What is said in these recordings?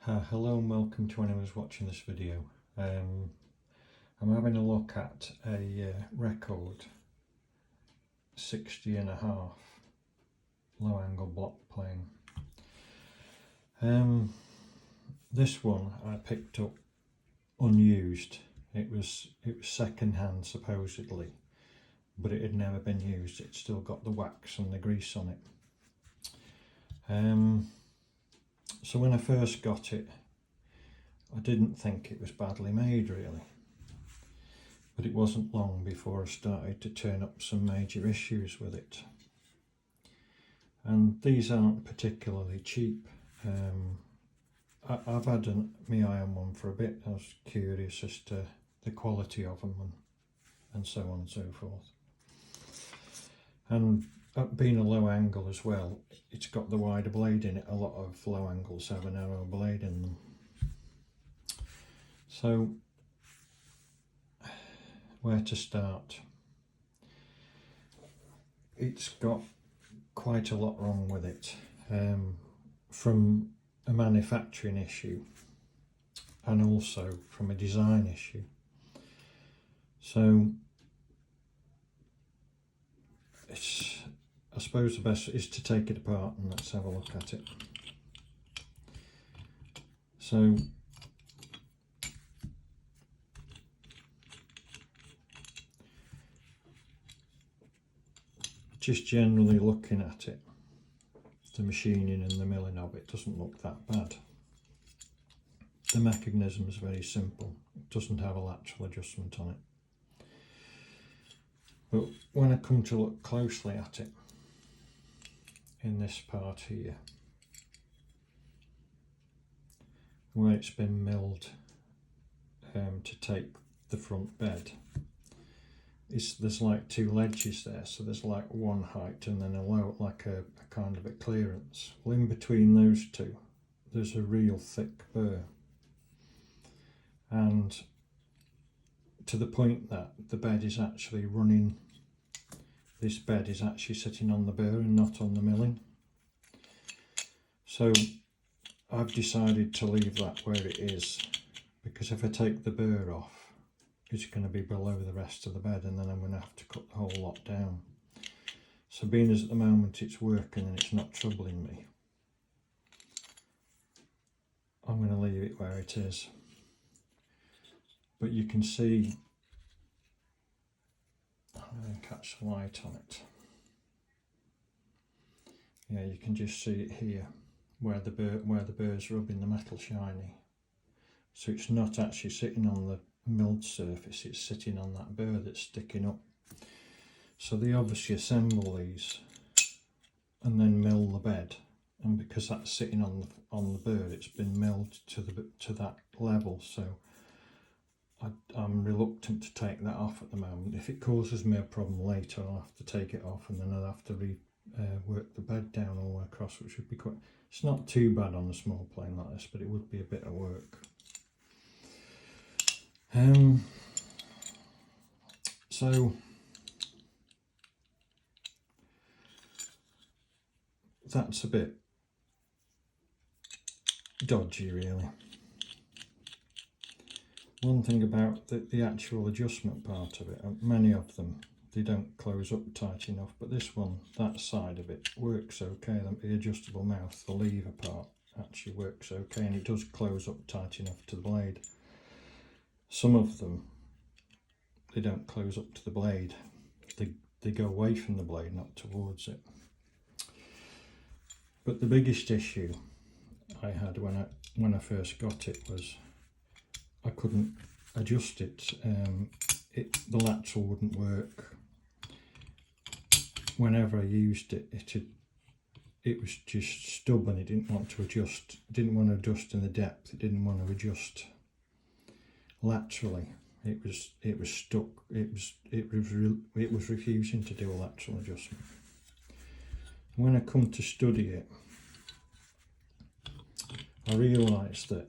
Hello and welcome to anyone who's watching this video. I'm having a look at a record 60.5 low angle block plane. This one I picked up unused. It was second hand supposedly, but it had never been used. It's still got the wax and the grease on it. So when I first got it, I didn't think it was badly made really, but it wasn't long before I started to turn up some major issues with it. And these aren't particularly cheap. I've had my eye on one for a bit. I was curious as to the quality of them and so on and so forth. And being a low angle as well, it's got the wider blade in it. A lot of low angles have a narrow blade in them. So, where to start? It's got quite a lot wrong with it, from a manufacturing issue and also from a design issue. So, I suppose the best is to take it apart and let's have a look at it. So just generally looking at it, the machining and the milling of it doesn't look that bad. The mechanism is very simple. It doesn't have a lateral adjustment on it. But when I come to look closely at it, in this part here, where it's been milled to take the front bed, there's like two ledges there, so there's like one height and then a low, like a kind of a clearance. Well, in between those two there's a real thick burr, and to the point that the bed is actually running, this bed is actually sitting on the burr and not on the milling. So I've decided to leave that where it is, because if I take the burr off, it's going to be below the rest of the bed and then I'm going to have to cut the whole lot down. So being as at the moment it's working and it's not troubling me, I'm going to leave it where it is. But you can see, I'm going to catch the light on it. Yeah, you can just see it here, where the burr's rubbing the metal shiny. So it's not actually sitting on the milled surface, it's sitting on that burr that's sticking up. So they obviously assemble these and then mill the bed, and because that's sitting on the burr, it's been milled to that level. So I'm reluctant to take that off at the moment. If it causes me a problem later, I'll have to take it off and then I'll have to work the bed down all the way across, which would be quite, it's not too bad on a small plane like this, but it would be a bit of work. So that's a bit dodgy really. One thing about the actual adjustment part of it, many of them, they don't close up tight enough, but this one, that side of it works okay. The adjustable mouth, the lever part, actually works okay, and it does close up tight enough to the blade. Some of them, they don't close up to the blade, they go away from the blade, not towards it. But the biggest issue I had when I first got it was I couldn't adjust it. The lateral wouldn't work. Whenever I used it, it was just stubborn. It didn't want to adjust. It didn't want to adjust in the depth. It didn't want to adjust laterally. It was stuck. It was refusing to do a lateral adjustment. When I come to study it, I realised that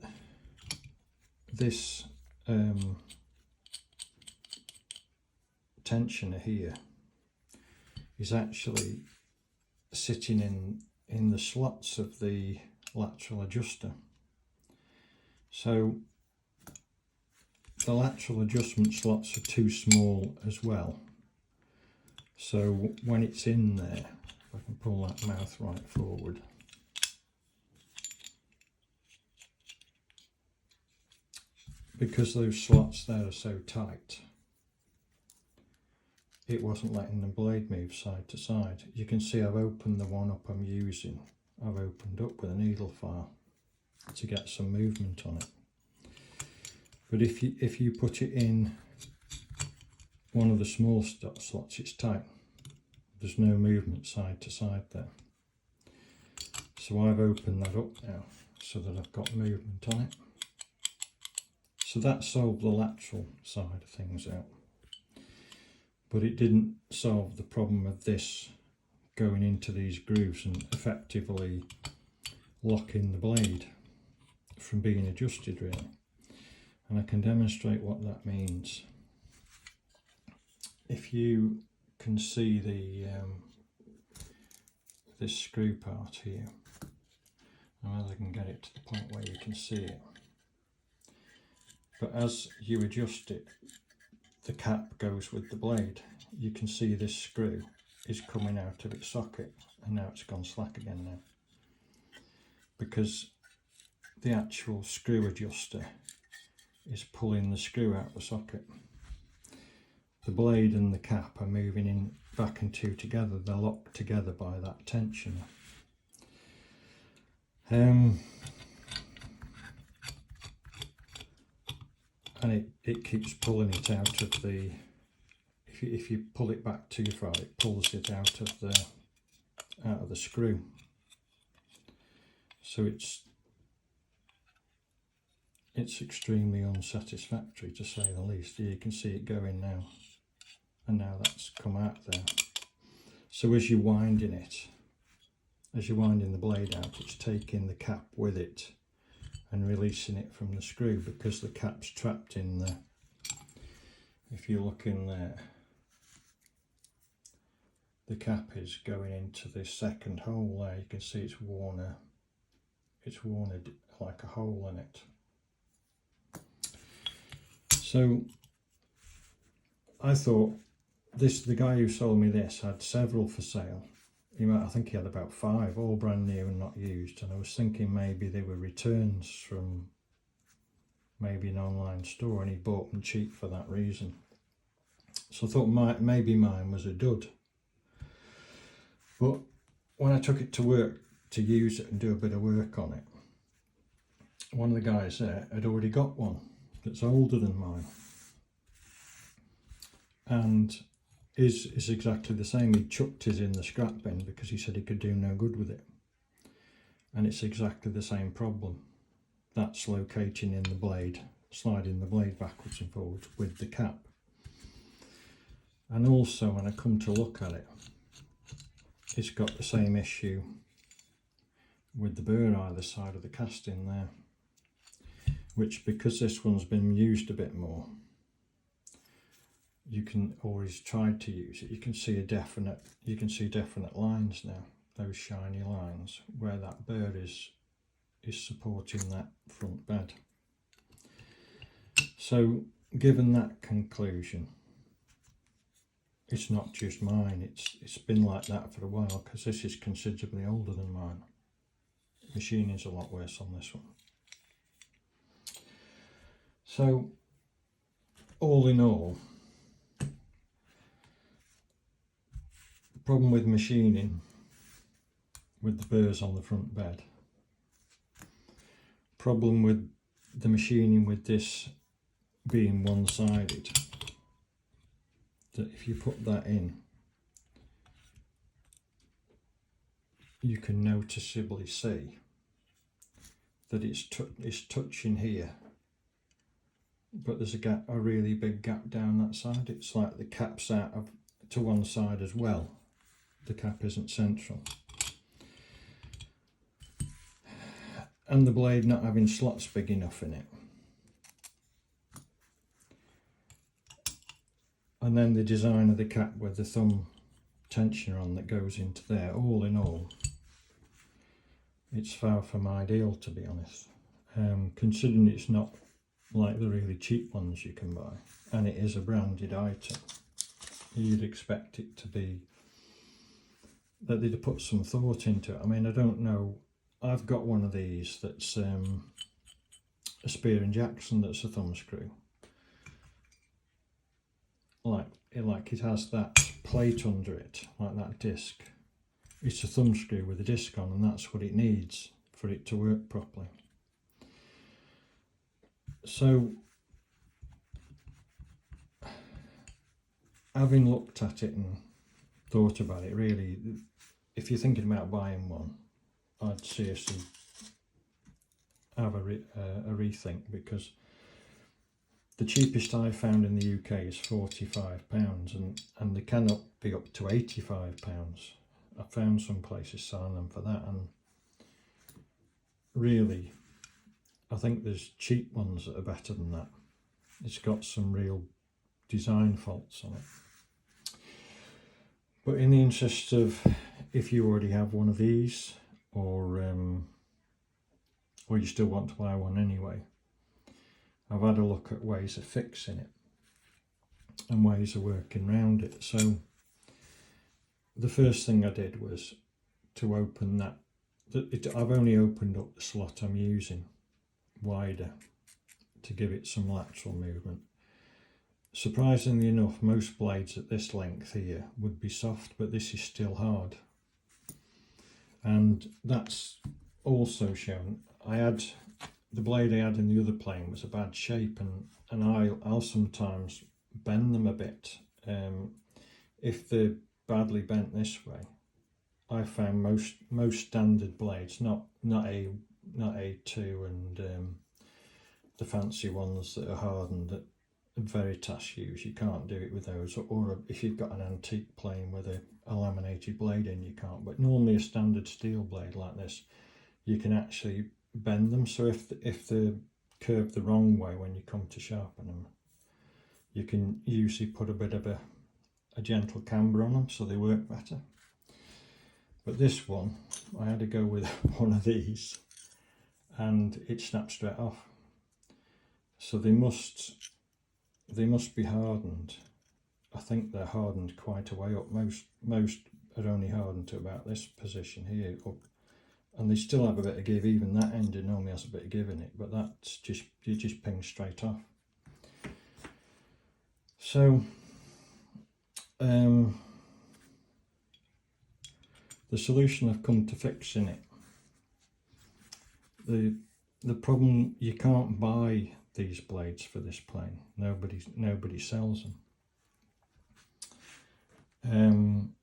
this tensioner here is actually sitting in the slots of the lateral adjuster. So the lateral adjustment slots are too small as well. So when it's in there, if I can pull that mouth right forward, because those slots there are so tight, it wasn't letting the blade move side to side. You can see I've opened the one up I'm using. I've opened up with a needle file to get some movement on it. But if you put it in one of the small slots, it's tight. There's no movement side to side there. So I've opened that up now so that I've got movement on it. So that solved the lateral side of things out. But it didn't solve the problem of this going into these grooves and effectively locking the blade from being adjusted, really. And I can demonstrate what that means. If you can see this screw part here, I can get it to the point where you can see it. But as you adjust it, the cap goes with the blade. You can see this screw is coming out of its socket, and now it's gone slack again now, because the actual screw adjuster is pulling the screw out of the socket. The blade and the cap are moving in back and two together. They're locked together by that tensioner. And it keeps pulling it out of the, if you pull it back too far, it pulls it out of the screw. So it's extremely unsatisfactory, to say the least. You can see it going now, and now that's come out there. So as you're winding it, as you're winding the blade out, it's taking the cap with it and releasing it from the screw, because the cap's trapped in there. If you look in there, the cap is going into this second hole there. You can see it's worn like a hole in it. So I thought the guy who sold me this had several for sale. I think he had about 5, all brand new and not used, and I was thinking maybe they were returns from maybe an online store, and he bought them cheap for that reason. So I thought maybe mine was a dud. But when I took it to work to use it and do a bit of work on it, one of the guys there had already got one that's older than mine, and is exactly the same. He chucked his in the scrap bin because he said he could do no good with it, and it's exactly the same problem. That's locating in the blade, sliding the blade backwards and forwards with the cap. And also when I come to look at it, it's got the same issue with the burr either side of the casting there, which, because this one's been used a bit more, you can always try to use it. You can see definite lines now, those shiny lines where that burr is supporting that front bed. So given that conclusion, it's not just mine, it's been like that for a while, because this is considerably older than mine. Machining's a lot worse on this one. So all in all, problem with machining with the burrs on the front bed, problem with the machining with this being one-sided, that if you put that in, you can noticeably see that it's touching here, but there's a really big gap down that side. It's like the cap's out to one side as well. The cap isn't central, and the blade not having slots big enough in it, and then the design of the cap with the thumb tensioner on that goes into there. All in all, it's far from ideal, to be honest. considering it's not like the really cheap ones you can buy, and it is a branded item, you'd expect it to be that they'd have put some thought into it. I mean, I don't know, I've got one of these that's a Spear and Jackson that's a thumb screw. Like it has that plate under it, like that disc. It's a thumb screw with a disc on, and that's what it needs for it to work properly. So, having looked at it and thought about it, really, if you're thinking about buying one, I'd seriously have a rethink, because the cheapest I found in the UK is £45, and they can be up to £85. I found some places selling them for that, and really, I think there's cheap ones that are better than that. It's got some real design faults on it. But in the interest of, if you already have one of these, or you still want to buy one anyway, I've had a look at ways of fixing it and ways of working around it. So the first thing I did was to open that. I've only opened up the slot I'm using wider to give it some lateral movement. Surprisingly enough, most blades at this length here would be soft, but this is still hard. And that's also shown. The blade I had in the other plane was a bad shape, and I'll sometimes bend them a bit. If they're badly bent this way, I found most standard blades, not A2 and the fancy ones that are hardened that Veritas use, you can't do it with those, or if you've got an antique plane with a laminated blade in, you can't. But normally a standard steel blade like this, you can actually bend them, so if they're curved the wrong way when you come to sharpen them, you can usually put a bit of a gentle camber on them so they work better. But this one, I had to go with one of these, and it snapped straight off. So they must be hardened. I think they're hardened quite a way up. Most are only hardened to about this position here up, and they still have a bit of give. Even that end normally has a bit of give in it, but that's just, you just ping straight off. So the solution I've come to fixing it, the problem, you can't buy these blades for this plane. Nobody sells them.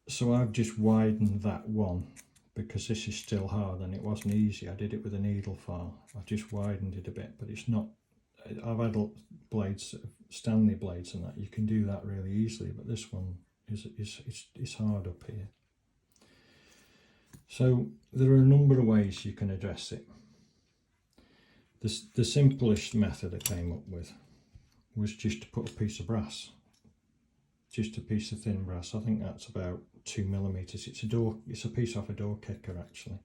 So I've just widened that one, because this is still hard and it wasn't easy. I did it with a needle file. I've just widened it a bit, but it's not. I've had blades, Stanley blades and that, you can do that really easily, but this one is hard up here. So there are a number of ways you can address it. The simplest method I came up with was just to put a piece of brass, just a piece of thin brass. I think that's about 2mm. It's a piece off a door kicker actually.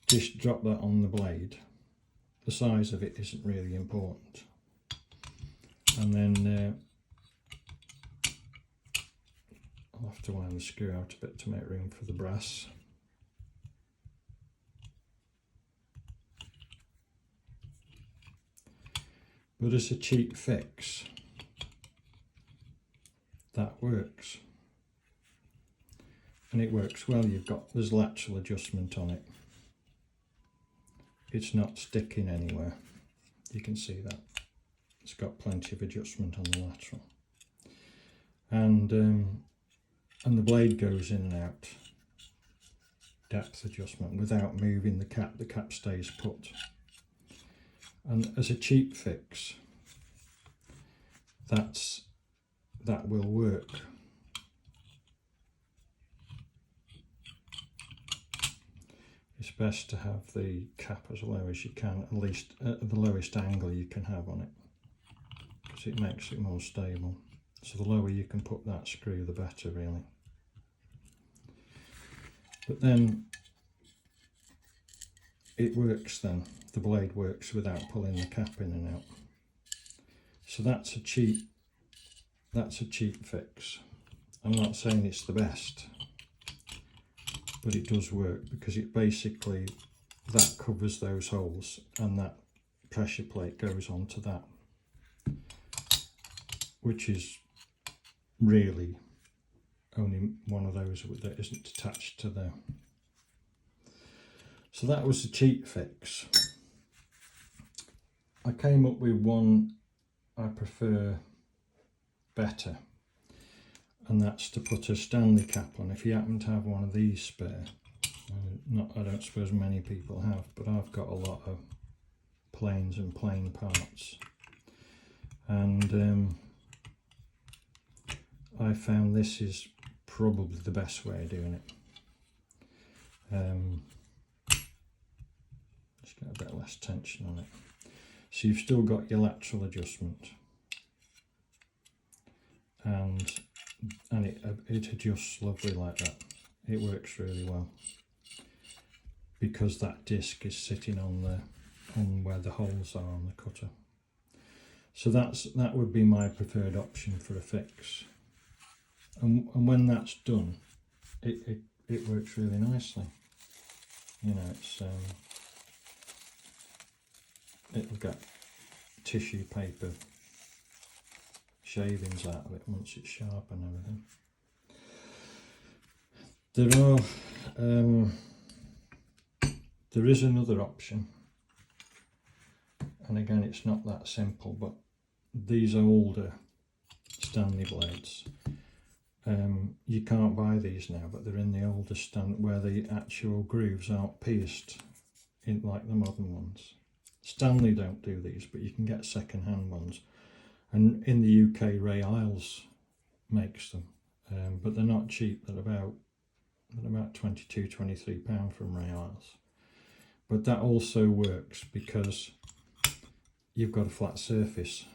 Just drop that on the blade. The size of it isn't really important. And then I'll have to wind the screw out a bit to make room for the brass. But as a cheap fix, that works. And it works well. There's lateral adjustment on it. It's not sticking anywhere. You can see that. It's got plenty of adjustment on the lateral. And the blade goes in and out. Depth adjustment without moving the cap. The cap stays put. And as a cheap fix, that will work. It's best to have the cap as low as you can, at least at the lowest angle you can have on it, because it makes it more stable. So the lower you can put that screw, the better really. But then it works then. The blade works without pulling the cap in and out. So that's a cheap fix. I'm not saying it's the best, but it does work because it basically, that covers those holes and that pressure plate goes onto that, which is really only one of those that isn't attached to there. So that was the cheap fix. I came up with one I prefer better, and that's to put a Stanley cap on. If you happen to have one of these spare, I don't suppose many people have, but I've got a lot of planes and plane parts, and I found this is probably the best way of doing it. Just get a bit less tension on it. So you've still got your lateral adjustment, and it adjusts lovely like that. It works really well because that disc is sitting on where the holes are on the cutter. So that would be my preferred option for a fix. And when that's done, it works really nicely. You know, it'll get tissue paper shavings out of it once it's sharp and everything. There is another option, and again it's not that simple, but these older Stanley blades, you can't buy these now, but they're in the older where the actual grooves aren't pierced in like the modern ones. Stanley don't do these, but you can get second-hand ones, and in the UK Ray Isles makes them, but they're not cheap. They're about £22–23 from Ray Isles. But that also works because you've got a flat surface,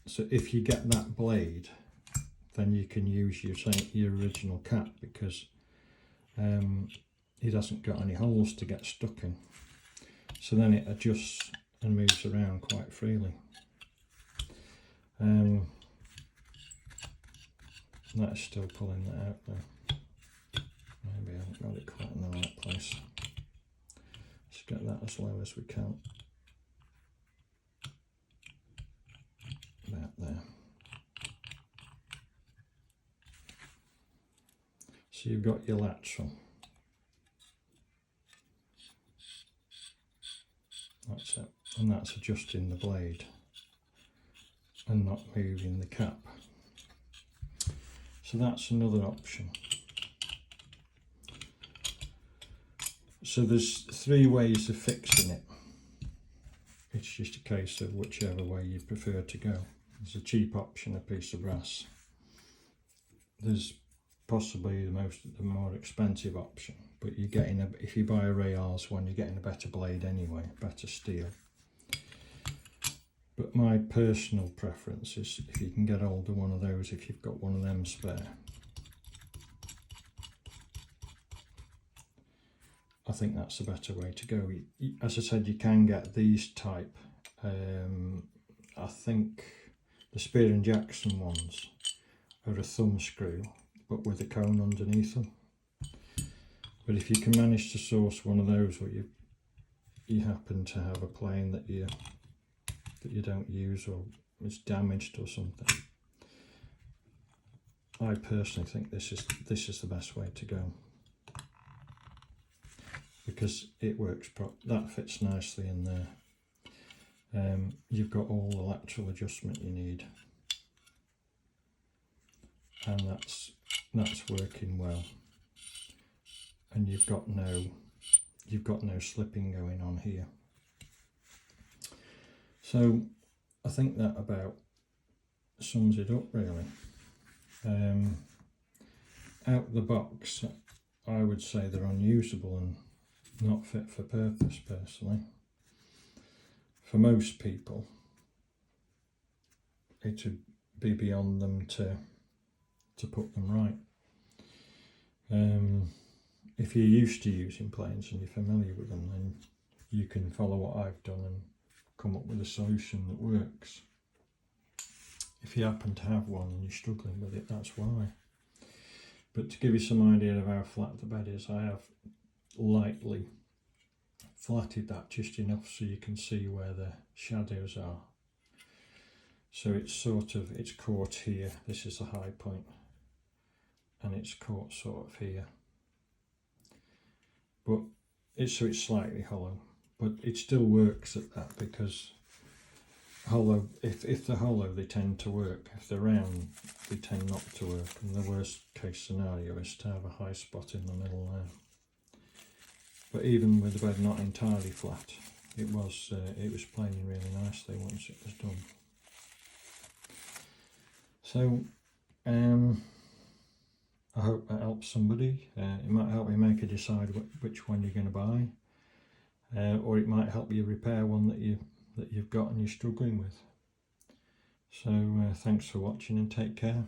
so if you get that blade, then you can use your original cap because it hasn't got any holes to get stuck in. So then it adjusts and moves around quite freely. That's still pulling that out there. Maybe I haven't got it quite in the right place. Let's get that as low as we can. About there. So you've got your lateral. That's it. And that's adjusting the blade and not moving the cap. So that's another option. So there's 3 ways of fixing it. It's just a case of whichever way you prefer to go. There's a cheap option, a piece of brass. There's possibly the more expensive option, but you're getting if you buy a Ray Isles one, you're getting a better blade anyway, better steel. But my personal preference is if you can get hold of one of those, if you've got one of them spare. I think that's the better way to go. As I said, you can get these type. I think the Spear & Jackson ones are a thumb screw, but with a cone underneath them. But if you can manage to source one of those, or you happen to have a plane that you don't use or it's damaged or something, I personally think this is the best way to go, because it works that fits nicely in there. You've got all the lateral adjustment you need, and that's working well, and you've got no slipping going on here. So I think that about sums it up really. Out the box, I would say they're unusable and not fit for purpose personally. For most people, it would be beyond them to put them right. If you're used to using planes and you're familiar with them, then you can follow what I've done and come up with a solution that works. If you happen to have one and you're struggling with it, that's why. But to give you some idea of how flat the bed is, I have lightly flatted that just enough so you can see where the shadows are. So it's it's caught here, this is the high point, and it's caught sort of here. But it's slightly hollow, but it still works at that, because hollow, if they're hollow they tend to work, if they're round they tend not to work, and the worst case scenario is to have a high spot in the middle there. But even with the bed not entirely flat, it was planing really nicely once it was done. So I hope that helps somebody. It might help you make a decide which one you're going to buy, or it might help you repair one that you've got and you're struggling with. So thanks for watching and take care.